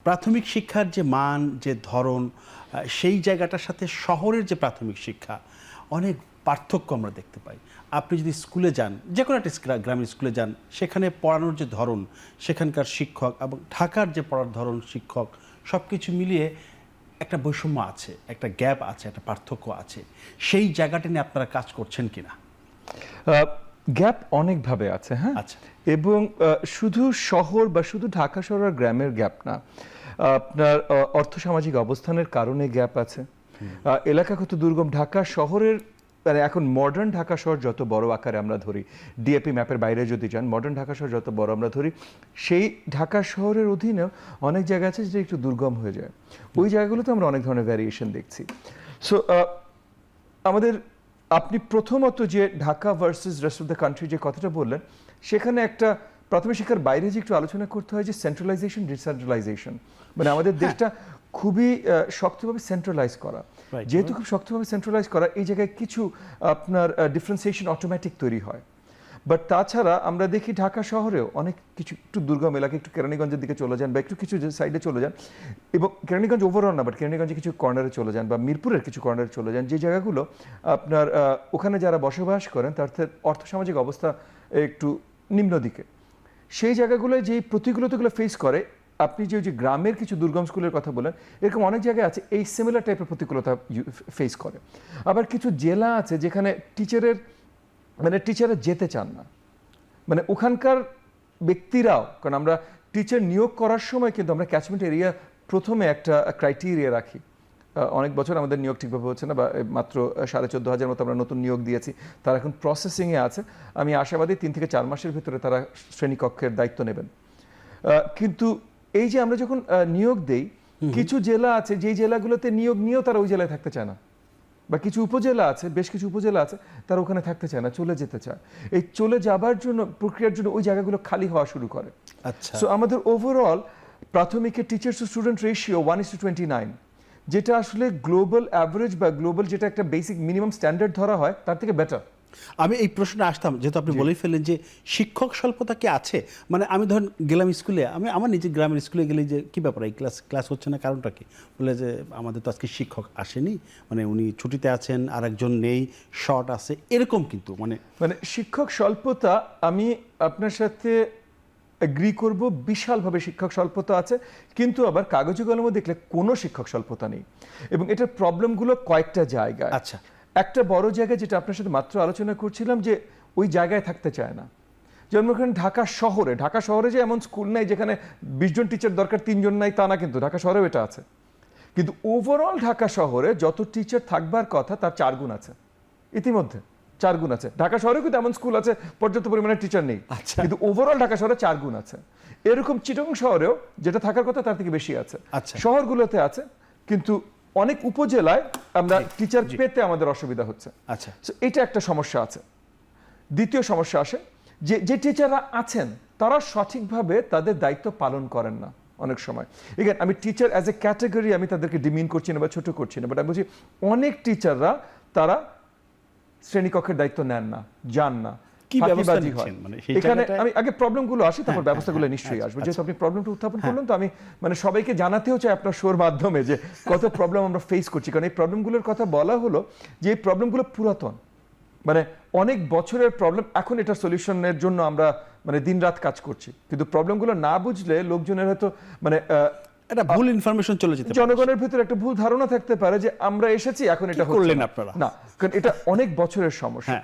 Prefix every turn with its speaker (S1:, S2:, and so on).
S1: প্রাথমিক শিক্ষার যে মান, যে ধরন, সেই জায়গাটার সাথে শহরের যে প্রাথমিক শিক্ষা অনেক পার্থক্য আমরা দেখতে পাই। আপনি যদি স্কুলে যান, যে কোনো একটা গ্রামের স্কুলে যান, সেখানে পড়ানোর যে ধরন, সেখানকার শিক্ষক এবং ঢাকার যে পড়ার ধরন, শিক্ষক, সব কিছু মিলিয়ে একটা বৈষম্য আছে, একটা গ্যাপ আছে, একটা পার্থক্য আছে। সেই জায়গাটা নিয়ে আপনারা কাজ করছেন কিনা?
S2: গ্যাপ অনেকভাবে আছে, হ্যাঁ।
S1: আচ্ছা।
S2: এবং শুধু শহর বা শুধু ঢাকা শহর আর গ্রামের গ্যাপ না, আপনার অর্থসামাজিক অবস্থানের কারণে গ্যাপ আছে, এলাকাগত দুর্গম। ঢাকা শহরের মানে এখন মডার্ন ঢাকা শহর যত বড় আকারে আমরা ধরি, ডিএপি ম্যাপের বাইরে যদি যান, মডার্ন ঢাকা শহর যত বড় আমরা ধরি, সেই ঢাকা শহরের অধীনেও অনেক জায়গা আছে যেটা একটু দুর্গম হয়ে যায়। ওই জায়গাগুলোতে আমরা অনেক ধরনের ভ্যারিয়েশন দেখছি। সো আমাদের আপনি প্রথমত যে Dhaka versus rest of the country যে কথাটা বললেন, সেখানে একটা প্রাথমিক শিক্ষার বাইরে যে একটু আলোচনা করতে হয় যে সেন্ট্রালাইজেশন ডিসেন্ট্রালাইজেশন, মানে আমাদের দেশটা খুবই শক্তভাবে সেন্ট্রালাইজ করা। যেহেতু খুব শক্তভাবে সেন্ট্রালাইজ করা, এই জায়গায় কিছু আপনার ডিফারেন্সিয়েশন অটোমেটিক তৈরি হয়। বাট তাছাড়া আমরা দেখি ঢাকা শহরেও অনেক কিছু একটু দুর্গম এলাকা, একটু কেরানীগঞ্জের দিকে চলে যান বা একটু কিছু সাইডে চলে যান, এবং কেরানীগঞ্জ ওভারঅল না, বাট কেরানীগঞ্জে কিছু কর্নারে চলে যান বা মিরপুরের কিছু কর্নারে চলে যান, যে জায়গাগুলো আপনার ওখানে যারা বসবাস করেন তার অর্থসামাজিক অবস্থা একটু নিম্ন দিকে, সেই জায়গাগুলোয় যে প্রতিকূলতাগুলো ফেস করে, আপনি যে গ্রামের কিছু দুর্গম স্কুলের কথা বলেন, এরকম অনেক জায়গায় আছে এই সিমিলার টাইপের প্রতিকূলতা ফেস করে। আবার কিছু জেলা আছে যেখানে টিচাররা যেতে চান না, মানে ওখানকার ব্যক্তিরাও, কারণ আমরা টিচার নিয়োগ করার সময় কিন্তু আমরা ক্যাচমেন্ট এরিয়া প্রথমে একটা ক্রাইটেরিয়া রাখি। অনেক বছর আমাদের নিয়োগ ঠিকভাবে হচ্ছে না, বা মাত্র 14,500 মতো আমরা নতুন নিয়োগ দিয়েছি, তারা এখন প্রসেসিংয়ে আছে। আমি আশাবাদী 3 থেকে 4 মাসের ভিতরে তারা শ্রেণীকক্ষের দায়িত্ব নেবেন। কিন্তু এই যে আমরা যখন নিয়োগ দেই, কিছু জেলা আছে যেই জেলাগুলোতে নিয়োগ নিয়েও তারা ওই জেলায় থাকতে চায় না, বা কিছু উপজেলা আছে, বেশ কিছু উপজেলা আছে, তারা ওখানে থাকতে চায় না, চলে যেতে চায়। এই চলে যাবার জন্য প্রক্রিয়ার জন্য ওই জায়গাগুলো খালি হওয়া শুরু করে।
S1: আচ্ছা।
S2: সো আমাদের ওভারঅল প্রাথমিকের টিচার্স টু স্টুডেন্ট রেশিও 1:29, যেটা আসলে গ্লোবাল অ্যাভারেজ বা গ্লোবাল যেটা একটা বেসিক মিনিমাম স্ট্যান্ডার্ড ধরা হয়, তার থেকে বেটার।
S1: আমি এই প্রশ্নে আসতাম, যেহেতু আপনি বলেই ফেললেন যে শিক্ষক স্বল্পতা কি আছে। মানে আমি ধরেন গেলাম স্কুলে, আমি আমার নিজের গ্রামের স্কুলে গেলে যে কী ব্যাপার, এই ক্লাস হচ্ছে না, কারণটা কি? বলে যে আমাদের তো আজকে শিক্ষক আসেনি, মানে উনি ছুটিতে আছেন, আর একজন নেই, শর্ট আছে, এরকম। কিন্তু মানে
S2: শিক্ষক স্বল্পতা, আমি আপনার সাথে এগ্রি করব, বিশালভাবে শিক্ষক স্বল্পতা আছে, কিন্তু আবার কাগজে কলমে দেখলে কোনো শিক্ষক স্বল্পতা নেই, এবং এটার প্রবলেমগুলো কয়েকটা জায়গায়।
S1: আচ্ছা।
S2: একটা বড় জায়গায় যেটা আপনার সাথে মাত্র আলোচনা করছিলাম, যে ওই জায়গায় থাকতে চায় না। যেমন ওখানে ঢাকা শহরে যে এমন স্কুল নাই যেখানে 20 জন টিচার দরকার, 3 জন নাই, তা না, কিন্তু ঢাকা শহরেও এটা আছে। কিন্তু ওভারঅল ঢাকা শহরে যত টিচার থাকবার কথা তার 4 গুণ আছে, ইতিমধ্যে 4 গুণ আছে। ঢাকা শহরে কিন্তু এমন স্কুল আছে পর্যাপ্ত পরিমাণে টিচার নেই, কিন্তু ওভারঅল ঢাকা শহরে 4 গুণ আছে। এরকম চিটাগং শহরেও যেটা থাকার কথা তার থেকে বেশি আছে। শহরগুলোতে আছে, কিন্তু অনেক উপজেলায় আমরা টিচার পেতে আমাদের অসুবিধা হচ্ছে।
S1: আচ্ছা,
S2: এটা একটা সমস্যা আছে। দ্বিতীয় সমস্যা আসে যে টিচাররা আছেন তারা সঠিকভাবে তাদের দায়িত্ব পালন করেন না অনেক সময়। এখানে আমি টিচার অ্যাজ এ ক্যাটাগরি আমি তাদেরকে ডিমিন করছি না বা ছোট করছি না, বাট আমি বলছি অনেক টিচাররা তারা শ্রেণীকক্ষের দায়িত্ব নেন না, যান না, ফাঁকিবাজি হয়। এখানে আমি আগে প্রবলেমগুলো আসি, তারপর ব্যবস্থাগুলো নিশ্চয়ই আসবে। যেহেতু আপনি প্রবলেমটা উত্থাপন করলেন, তো আমি মানে সবাইকে জানাতেও চাই আপনার শোর মাধ্যমে যে কত প্রবলেম আমরা ফেস করছি। কারণ এই প্রবলেমগুলোর কথা বলা হলো যে এই প্রবলেমগুলো পুরাতন, মানে অনেক বছরের প্রবলেম। এখন এটা সলিউশনের জন্য আমরা মানে দিনরাত কাজ করছি, কিন্তু প্রবলেমগুলো না বুঝলে লোকজনের হয়তো মানে
S1: একটা ভুল ইনফরমেশন চলে যেতে পারে,
S2: জনগণের ভিতরে একটা ভুল ধারণা থাকতে পারে যে আমরা এসেছি এখন এটা
S1: করলেন আপনারা
S2: না, কারণ এটা অনেক বছরের সমস্যা।